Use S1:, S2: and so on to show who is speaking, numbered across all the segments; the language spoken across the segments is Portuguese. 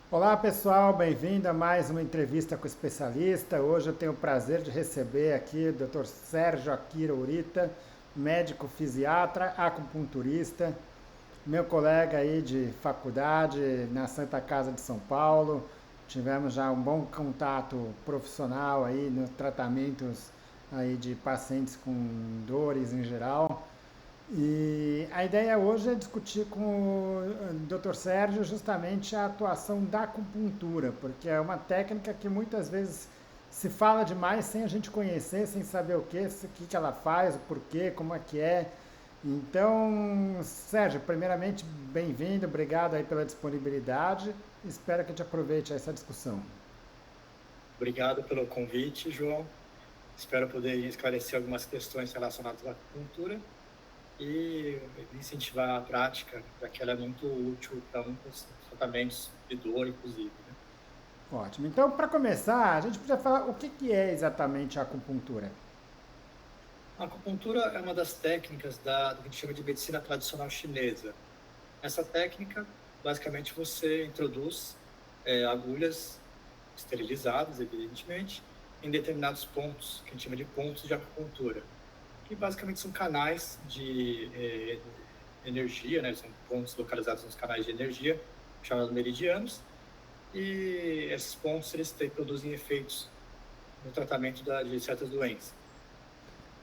S1: Olá pessoal, bem-vindo a mais uma entrevista com o especialista. Hoje eu tenho o prazer de receber aqui o Dr. Sérgio Akira Urita, médico fisiatra, acupunturista, meu colega aí de faculdade na Santa Casa de São Paulo. Tivemos já um bom contato profissional aí nos tratamentos aí de pacientes com dores em geral. E a ideia hoje é discutir com o Dr. Sérgio justamente a atuação da acupuntura, porque é uma técnica que muitas vezes se fala demais sem a gente conhecer, sem saber o que ela faz, o porquê, como é que é. Então, Sérgio, primeiramente, bem-vindo, obrigado aí pela disponibilidade. Espero que a gente aproveite essa discussão.
S2: Obrigado pelo convite, João. Espero poder esclarecer algumas questões relacionadas à acupuntura e incentivar a prática, já que ela é muito útil para muitos tratamentos de dor, inclusive, né?
S1: Ótimo. Então, para começar, a gente podia falar o que é exatamente a acupuntura.
S2: A acupuntura é uma das técnicas do que a gente chama de medicina tradicional chinesa. Essa técnica, basicamente, você introduz agulhas esterilizadas, evidentemente, em determinados pontos, que a gente chama de pontos de acupuntura, que basicamente são canais de energia, né? São pontos localizados nos canais de energia, chamados meridianos, e esses pontos produzem efeitos no tratamento de certas doenças.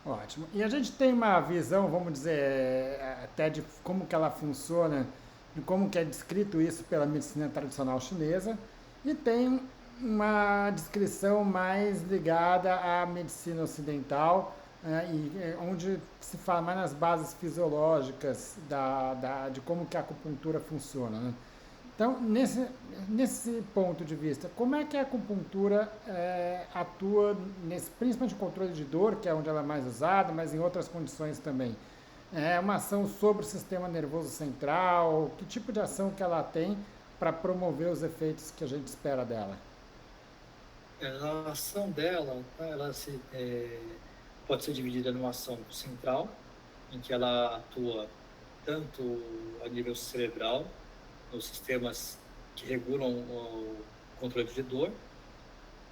S1: Ótimo. E a gente tem uma visão, vamos dizer, até de como que ela funciona, de como que é descrito isso pela medicina tradicional chinesa, e tem uma descrição mais ligada à medicina ocidental, onde se fala mais nas bases fisiológicas de como que a acupuntura funciona, né? Então, nesse ponto de vista, como é que a acupuntura atua, principalmente no controle de dor, que é onde ela é mais usada, mas em outras condições também? É uma ação sobre o sistema nervoso central? Que tipo de ação que ela tem para promover os efeitos que a gente espera dela?
S2: A ação dela, tá, pode ser dividida numa ação central, em que ela atua tanto a nível cerebral, nos sistemas que regulam o controle de dor,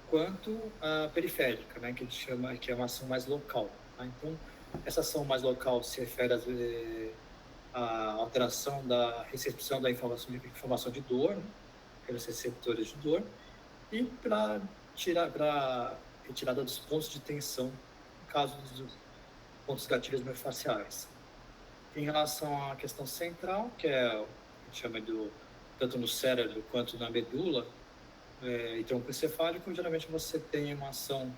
S2: quanto a periférica, né, que a gente chama, que é uma ação mais local, tá? Então, essa ação mais local se refere à alteração da recepção da informação de dor, né, pelos receptores de dor, e para retirada dos pontos de tensão, no caso dos pontos gatilhos miofasciais. Em relação à questão central, que é o que a gente chama tanto no cérebro quanto na medula, e tronco encefálico, geralmente você tem uma ação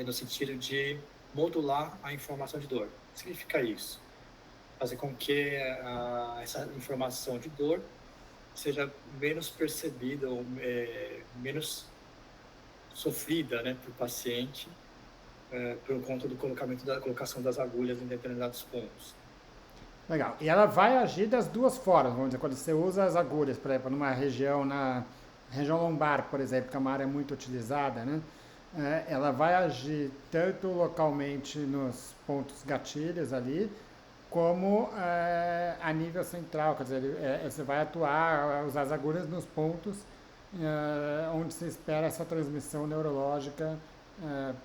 S2: no sentido de modular a informação de dor. O que significa isso? Fazer com que essa informação de dor seja menos percebida ou menos sofrida, né, para o paciente, por conta do da colocação das agulhas em determinados pontos.
S1: Legal. E ela vai agir das duas formas, vamos dizer, quando você usa as agulhas, por exemplo, numa região, na região lombar, por exemplo, que é uma área muito utilizada, né? Ela vai agir tanto localmente nos pontos gatilhos ali, como a nível central, quer dizer, você vai atuar, usar as agulhas nos pontos onde se espera essa transmissão neurológica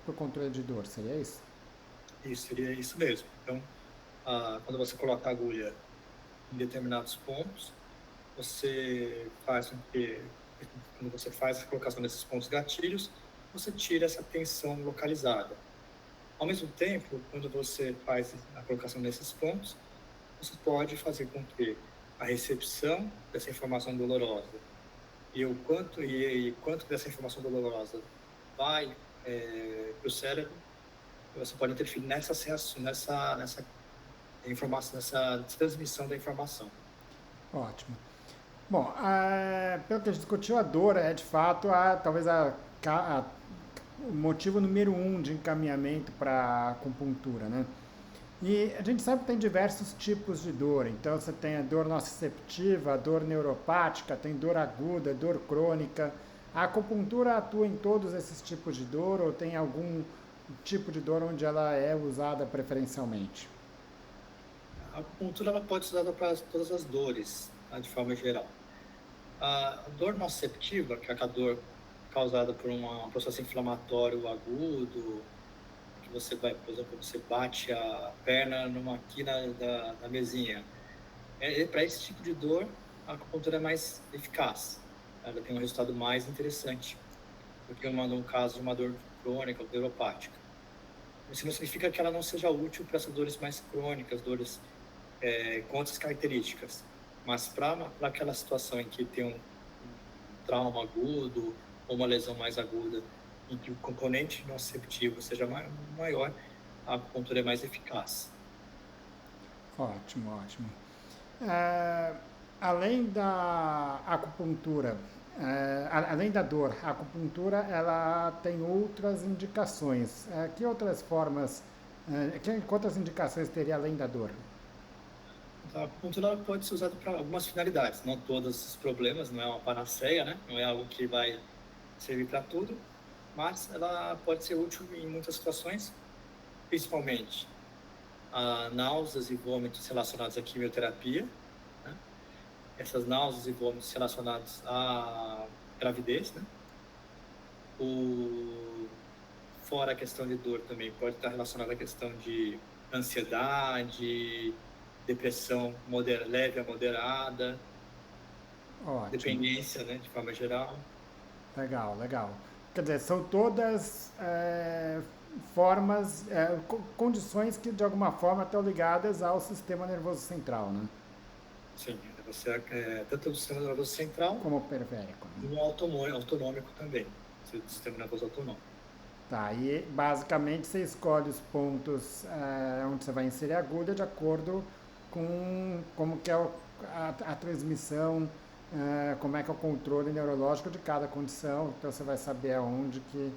S1: para o controle de dor, seria isso?
S2: Isso seria isso mesmo. Então, quando você coloca a agulha em determinados pontos, você faz com que, quando você faz a colocação desses pontos gatilhos, você tira essa tensão localizada. Ao mesmo tempo, quando você faz a colocação nesses pontos, você pode fazer com que a recepção dessa informação dolorosa e quanto dessa informação dolorosa vai para o cérebro, você pode interferir nessas reações, nessa informação, nessa transmissão da informação.
S1: Ótimo. Bom, pelo que a gente discutiu, a dor é de fato talvez o motivo número um de encaminhamento para a acupuntura, né? E a gente sabe que tem diversos tipos de dor. Então você tem a dor nociceptiva, a dor neuropática, tem dor aguda, dor crônica. A acupuntura atua em todos esses tipos de dor ou tem algum tipo de dor onde ela é usada preferencialmente?
S2: A acupuntura ela pode ser usada para todas as dores, tá, de forma geral. A dor nociceptiva, que é a dor causada por um processo inflamatório agudo, que você vai, por exemplo, você bate a perna numa quina da mesinha. Para esse tipo de dor, a acupuntura é mais eficaz. Ela tem um resultado mais interessante do que um caso de uma dor crônica ou neuropática. Isso não significa que ela não seja útil para essas dores mais crônicas, dores com outras características. Mas para aquela situação em que tem um trauma agudo ou uma lesão mais aguda, em que o componente nociceptivo seja maior, a acupuntura é mais eficaz.
S1: Ótimo, ótimo. É, além da acupuntura, além da dor, a acupuntura ela tem outras indicações. Que outras formas, que outras indicações teria além da dor?
S2: A acupuntura pode ser usada para algumas finalidades, não todos os problemas, não é uma panaceia, né? Não é algo que vai servir para tudo, mas ela pode ser útil em muitas situações, principalmente náuseas e vômitos relacionados à quimioterapia, né? Essas náuseas e vômitos relacionados à gravidez, né? Fora a questão de dor também, pode estar relacionada à questão de ansiedade, depressão leve a moderada,
S1: Ótimo,
S2: dependência, né, de forma geral.
S1: legal, legal. Quer dizer, são todas formas, condições que de alguma forma estão ligadas ao sistema nervoso central, né?
S2: Sim, você tanto do sistema nervoso central
S1: Como periférico, né?
S2: como autonômico também, do sistema nervoso autonômico.
S1: Tá, e basicamente você escolhe os pontos onde você vai inserir a agulha de acordo com como que é a transmissão, como é que é o controle neurológico de cada condição, então você vai saber aonde que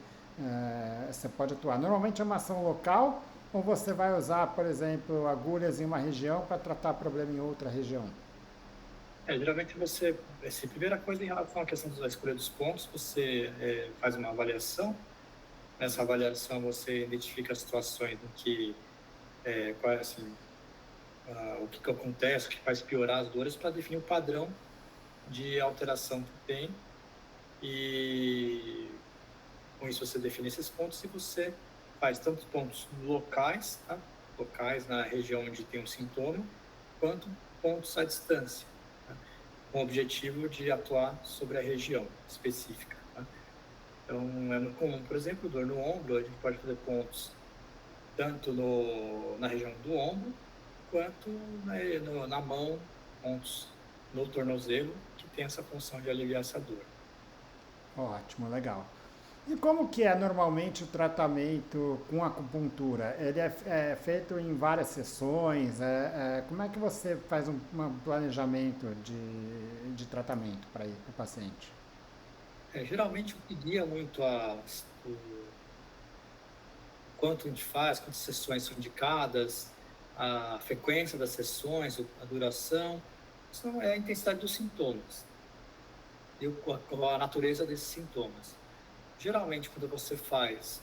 S1: você pode atuar. Normalmente é uma ação local ou você vai usar, por exemplo, agulhas em uma região para tratar problema em outra região?
S2: Geralmente a primeira coisa em relação à questão da escolha dos pontos, você faz uma avaliação. Nessa avaliação você identifica as situações em que, assim, o que acontece, o que faz piorar as dores, para definir o padrão de alteração que tem. E com isso você define esses pontos e você faz tanto pontos locais, tá? Locais na região onde tem um sintoma, quanto pontos à distância, tá? Com o objetivo de atuar sobre a região específica, tá? Então, é muito comum, por exemplo, dor no ombro, a gente pode fazer pontos tanto na região do ombro, quanto na mão, pontos no tornozelo, que tem essa função de aliviar essa dor.
S1: Ótimo, legal. E como que é normalmente o tratamento com acupuntura? Ele é feito em várias sessões? Como é que você faz um planejamento de tratamento para o paciente?
S2: Geralmente, o que guia muito quanto a gente faz, quantas sessões são indicadas, a frequência das sessões, a duração, isso é a intensidade dos sintomas e a natureza desses sintomas. Geralmente, quando você faz,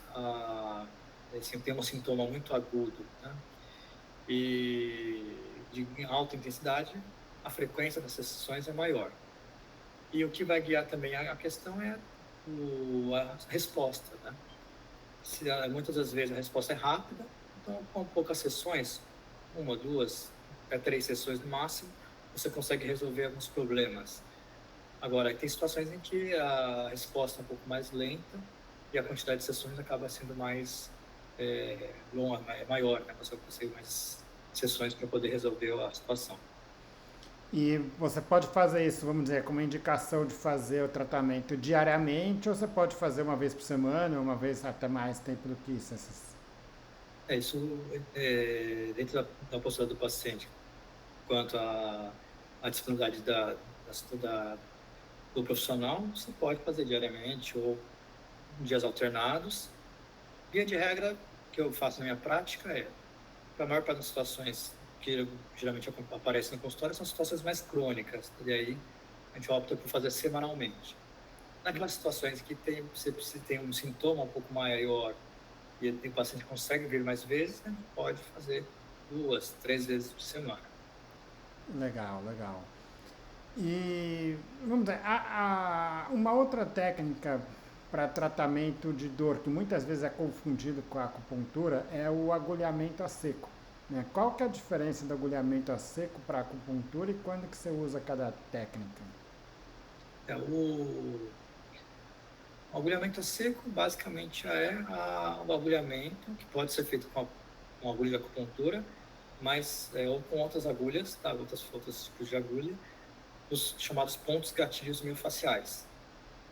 S2: assim, tem um sintoma muito agudo, né, e de alta intensidade, a frequência das sessões é maior. E o que vai guiar também a questão é a resposta, né? Muitas das vezes a resposta é rápida, então com poucas sessões, uma, duas, até 3 sessões no máximo, você consegue resolver alguns problemas. Agora, tem situações em que a resposta é um pouco mais lenta e a quantidade de sessões acaba sendo mais longa, maior, né? Você consegue mais sessões para poder resolver a situação.
S1: E você pode fazer isso, vamos dizer, como indicação de fazer o tratamento diariamente, ou você pode fazer uma vez por semana, ou uma vez até mais tempo do que isso.
S2: Isso dentro da postura do paciente, quanto à disponibilidade do profissional, você pode fazer diariamente ou em dias alternados. Via de regra, que eu faço na minha prática para a maior parte das situações que geralmente aparecem no consultório, são situações mais crônicas, e aí a gente opta por fazer semanalmente. Naquelas situações que você tem um sintoma um pouco maior e o paciente consegue vir mais vezes, a gente pode fazer 2, 3 vezes por semana.
S1: Legal, legal. E vamos dizer, uma outra técnica para tratamento de dor que muitas vezes é confundido com a acupuntura é o agulhamento a seco. Né? Qual que é a diferença do agulhamento a seco para a acupuntura e quando que você usa cada técnica?
S2: É, o agulhamento seco basicamente é o agulhamento que pode ser feito com uma agulha de acupuntura, mas ou com outras agulhas, tá? Outros tipos de agulha, os chamados pontos gatilhos miofasciais.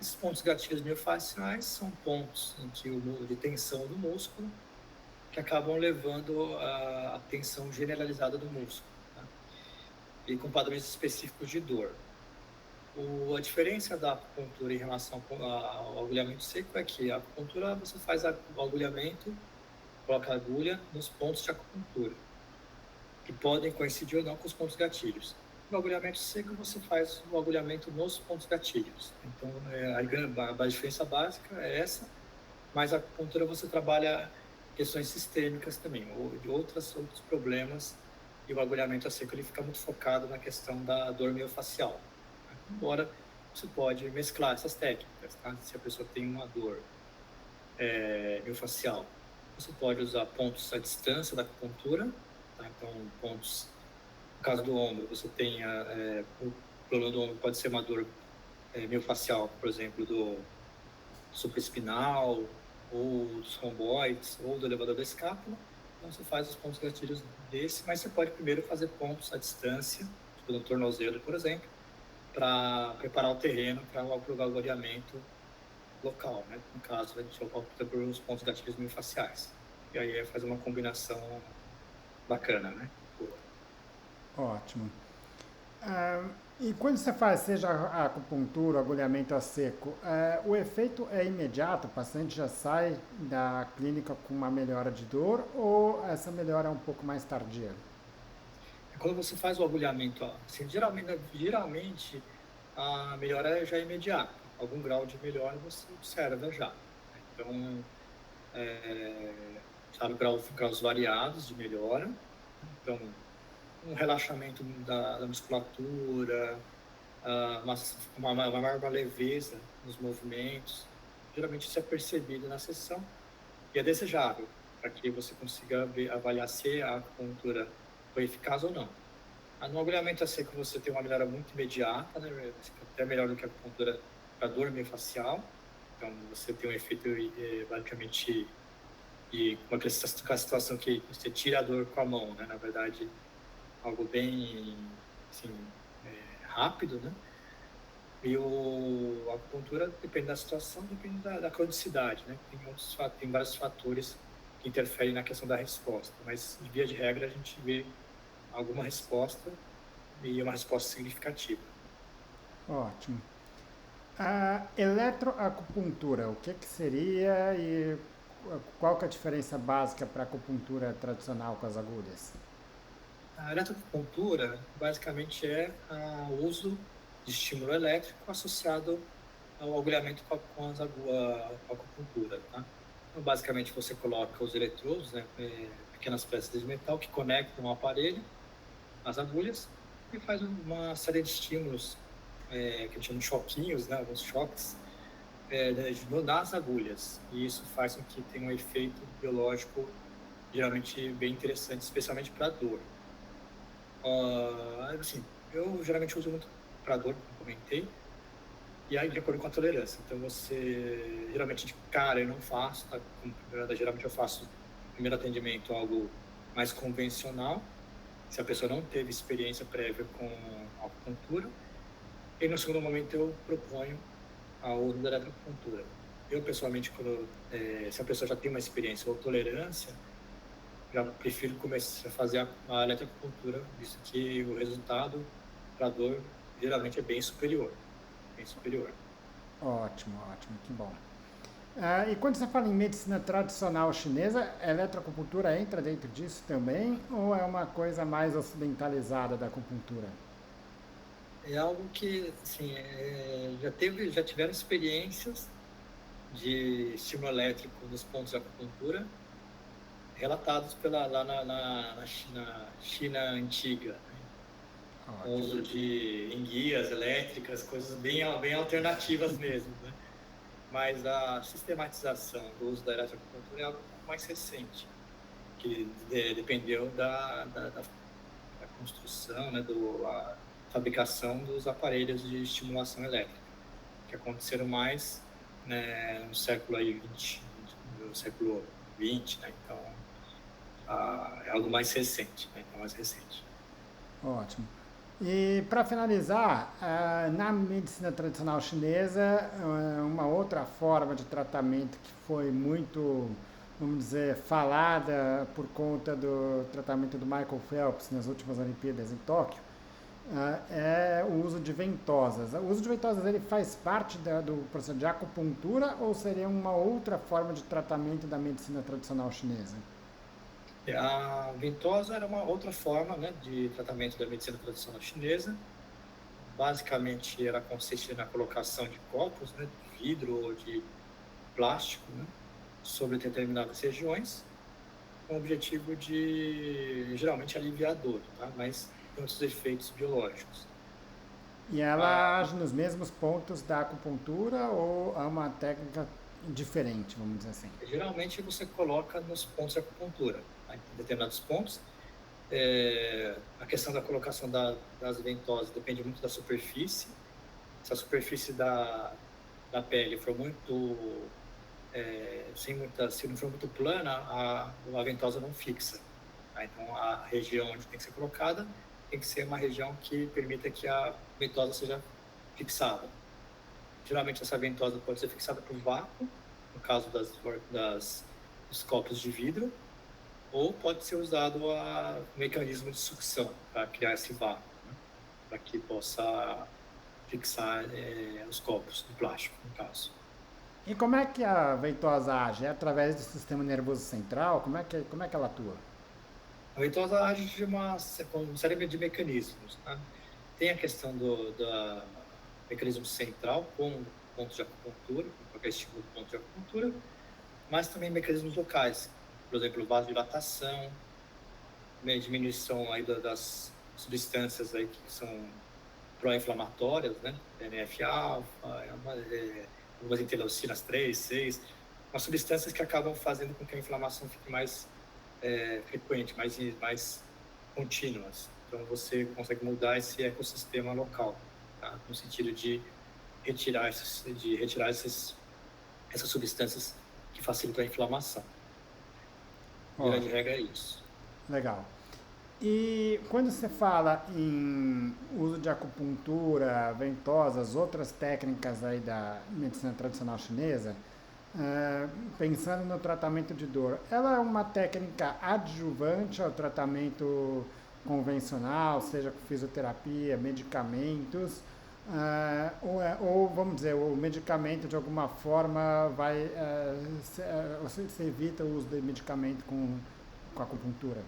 S2: Esses pontos gatilhos miofasciais são pontos de tensão do músculo que acabam levando a tensão generalizada do músculo, tá? E com padrões específicos de dor. A diferença da acupuntura em relação ao agulhamento seco é que a acupuntura você faz o agulhamento, coloca a agulha nos pontos de acupuntura, que podem coincidir ou não com os pontos gatilhos. No agulhamento seco você faz o agulhamento nos pontos gatilhos. Então a diferença básica é essa, mas a acupuntura você trabalha questões sistêmicas também, ou de outros problemas, e o agulhamento a seco ele fica muito focado na questão da dor miofascial. Embora você pode mesclar essas técnicas, tá? Se a pessoa tem uma dor miofascial, você pode usar pontos à distância da acupuntura, tá? Então, pontos, no caso do ombro, você tem o problema do ombro pode ser uma dor miofascial, por exemplo, do supraespinal, ou dos romboides, ou do elevador da escápula. Então, você faz os pontos gatilhos desse, mas você pode primeiro fazer pontos à distância, tipo no tornozelo, por exemplo, para preparar o terreno para o agulhamento local, né? No caso, a gente opta por os pontos gatilhos miofasciais. E aí faz uma combinação bacana, né?
S1: Ótimo. E quando você faz, seja a acupuntura, o agulhamento a seco, o efeito é imediato? O paciente já sai da clínica com uma melhora de dor ou essa melhora é um pouco mais tardia?
S2: Quando você faz o agulhamento, assim, geralmente a melhora já é imediata. Algum grau de melhora você observa já. Então, sabe, graus variados de melhora. Então, um relaxamento da musculatura, uma maior leveza nos movimentos. Geralmente isso é percebido na sessão e é desejável para que você consiga avaliar se a acupuntura foi eficaz ou não. No agulhamento a seco você tem uma melhora muito imediata, né? Até melhor do que a acupuntura para dor miofascial. Então você tem um efeito basicamente com a situação que você tira a dor com a mão, né? Na verdade, algo bem assim, rápido, né? E a acupuntura depende da situação, depende da cronicidade, né? Tem vários fatores que interferem na questão da resposta, mas de via de regra a gente vê alguma resposta e uma resposta significativa.
S1: Ótimo. A eletroacupuntura, o que seria e qual que é a diferença básica para a acupuntura tradicional com as agulhas?
S2: A eletroacupuntura basicamente é o uso de estímulo elétrico associado ao agulhamento com a acupuntura, tá? Então, basicamente você coloca os eletrodos, né, pequenas peças de metal que conectam ao aparelho, as agulhas, e faz uma série de estímulos que a gente chama de choquinhos, né, alguns choques, nas agulhas. E isso faz com que tenha um efeito biológico geralmente bem interessante, especialmente para dor. Assim, eu geralmente uso muito para dor, como comentei, e aí de acordo com a tolerância. Então geralmente de cara eu não faço, tá? Geralmente eu faço no primeiro atendimento algo mais convencional, se a pessoa não teve experiência prévia com acupuntura, e no segundo momento eu proponho a uso da eletroacupuntura. Eu pessoalmente, se a pessoa já tem uma experiência ou tolerância, já prefiro começar a fazer a eletroacupuntura, visto que o resultado para dor geralmente é bem superior. Bem superior.
S1: Ótimo, ótimo, que bom. E quando você fala em medicina tradicional chinesa, a eletroacupuntura entra dentro disso também ou é uma coisa mais ocidentalizada da acupuntura?
S2: É algo que, assim, já tiveram experiências de estímulo elétrico nos pontos de acupuntura relatados lá na China antiga, né? com o uso de enguias elétricas, coisas bem alternativas mesmo, né? Mas a sistematização do uso da eletroacupuntura é algo mais recente, que dependeu da construção, né, a fabricação dos aparelhos de estimulação elétrica, que aconteceram mais, né, no século aí 20, no século 20, né? Então, é algo mais recente, né? Então, mais recente.
S1: Ótimo. E para finalizar, na medicina tradicional chinesa, uma outra forma de tratamento que foi muito, vamos dizer, falada por conta do tratamento do Michael Phelps nas últimas Olimpíadas em Tóquio, é o uso de ventosas. O uso de ventosas ele faz parte do processo de acupuntura ou seria uma outra forma de tratamento da medicina tradicional chinesa?
S2: A ventosa era uma outra forma, né, de tratamento da medicina tradicional chinesa. Basicamente, ela consiste na colocação de copos, né, de vidro ou de plástico, né, sobre determinadas regiões, com o objetivo de, geralmente, aliviar a dor, tá? Mas tem outros efeitos biológicos.
S1: E ela age nos mesmos pontos da acupuntura ou é uma técnica diferente, vamos dizer assim?
S2: Geralmente, você coloca nos pontos de acupuntura, tá? Em determinados pontos. A questão da colocação das ventosas depende muito da superfície. Se a superfície da pele for muito se não for muito plana, a ventosa não fixa, tá? Então, a região onde tem que ser colocada tem que ser uma região que permita que a ventosa seja fixada. Geralmente, essa ventosa pode ser fixada por vácuo, no caso dos copos de vidro, ou pode ser usado o mecanismo de sucção para criar esse vácuo, né? Para que possa fixar os copos de plástico, no caso.
S1: E como é que a ventosa age? É através do sistema nervoso central? Como é que ela atua?
S2: A ventosa age com uma série de mecanismos, tá? Tem a questão do mecanismo central, com pontos de acupuntura, com qualquer estímulo de ponto de acupuntura, mas também mecanismos locais, por exemplo, vasodilatação, diminuição aí das substâncias aí que são pró-inflamatórias, né? TNF-alfa, algumas interleucinas 3, 6, umas substâncias que acabam fazendo com que a inflamação fique mais frequente, mais contínuas. Então, você consegue mudar esse ecossistema local, tá? No sentido de retirar essas substâncias que facilitam a inflamação.
S1: Ó,
S2: Via de regra é isso.
S1: legal. E quando você fala em uso de acupuntura, ventosas, outras técnicas aí da medicina tradicional chinesa, pensando no tratamento de dor, ela é uma técnica adjuvante ao tratamento convencional, seja com fisioterapia, medicamentos, ou vamos dizer, o medicamento de alguma forma você evita o uso de medicamento com acupuntura?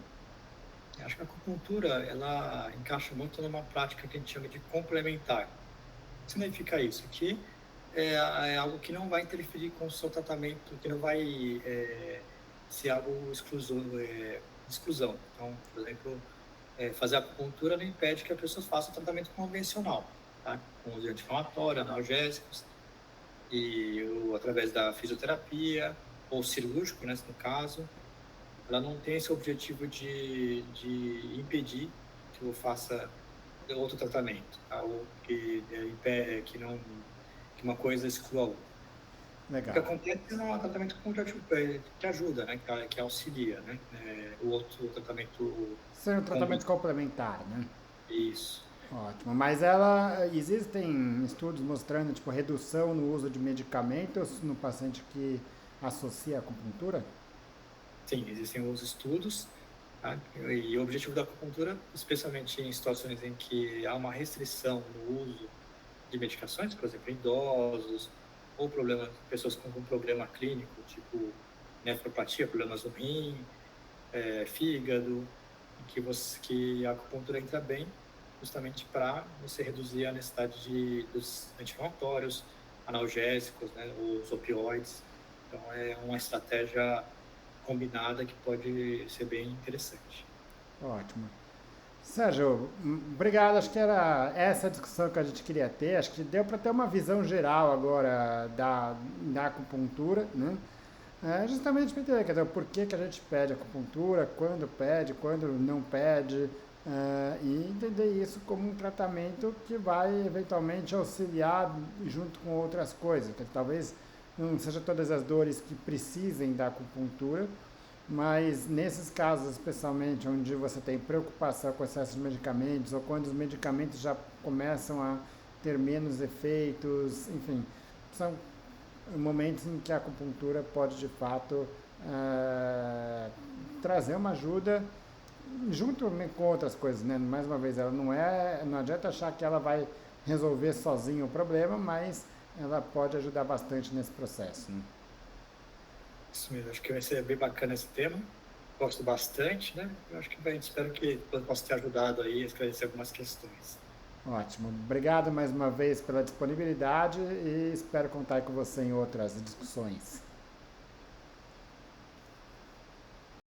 S2: Acho que a acupuntura, ela encaixa muito numa prática que a gente chama de complementar. O que significa isso? Que é algo que não vai interferir com o seu tratamento, que não vai ser algo exclusão. Então, por exemplo, fazer acupuntura não impede que a pessoa faça o tratamento convencional, tá? Com os anti-inflamatórios, analgésicos, através da fisioterapia, ou cirúrgico, né, no caso. Ela não tem esse objetivo de impedir que eu faça outro tratamento, tá? Ou que uma coisa exclua a outra. O que
S1: Legal.
S2: acontece é um tratamento que ajuda, né? Que auxilia, né? O outro tratamento...
S1: Ser um tratamento complementar, né?
S2: Isso.
S1: Ótimo. Mas existem estudos mostrando, tipo, redução no uso de medicamentos no paciente que associa a acupuntura?
S2: Sim, existem os estudos, tá? E o objetivo da acupuntura, especialmente em situações em que há uma restrição no uso de medicações, por exemplo, em idosos, ou pessoas com algum problema clínico, tipo nefropatia, problemas no rim, fígado, que a acupuntura entra bem, justamente para você reduzir a necessidade dos anti-inflamatórios, analgésicos, né, os opioides. Então, é uma estratégia combinada que pode ser bem interessante.
S1: Ótimo. Sérgio, obrigado. Acho que era essa a discussão que a gente queria ter. Acho que deu para ter uma visão geral agora da acupuntura, né? Justamente para entender, quer dizer, por que que a gente pede acupuntura, quando não pede, e entender isso como um tratamento que vai eventualmente auxiliar junto com outras coisas, que talvez não seja todas as dores que precisem da acupuntura, mas nesses casos, especialmente onde você tem preocupação com o excesso de medicamentos, ou quando os medicamentos já começam a ter menos efeitos, enfim, são momentos em que a acupuntura pode de fato trazer uma ajuda junto com outras coisas, né? Mais uma vez, ela não adianta achar que ela vai resolver sozinha o problema, mas ela pode ajudar bastante nesse processo, né?
S2: Isso mesmo, acho que vai ser bem bacana esse tema. Gosto bastante, né? Eu acho que espero que eu possa ter ajudado aí a esclarecer algumas questões.
S1: Ótimo. Obrigado mais uma vez pela disponibilidade e espero contar com você em outras discussões.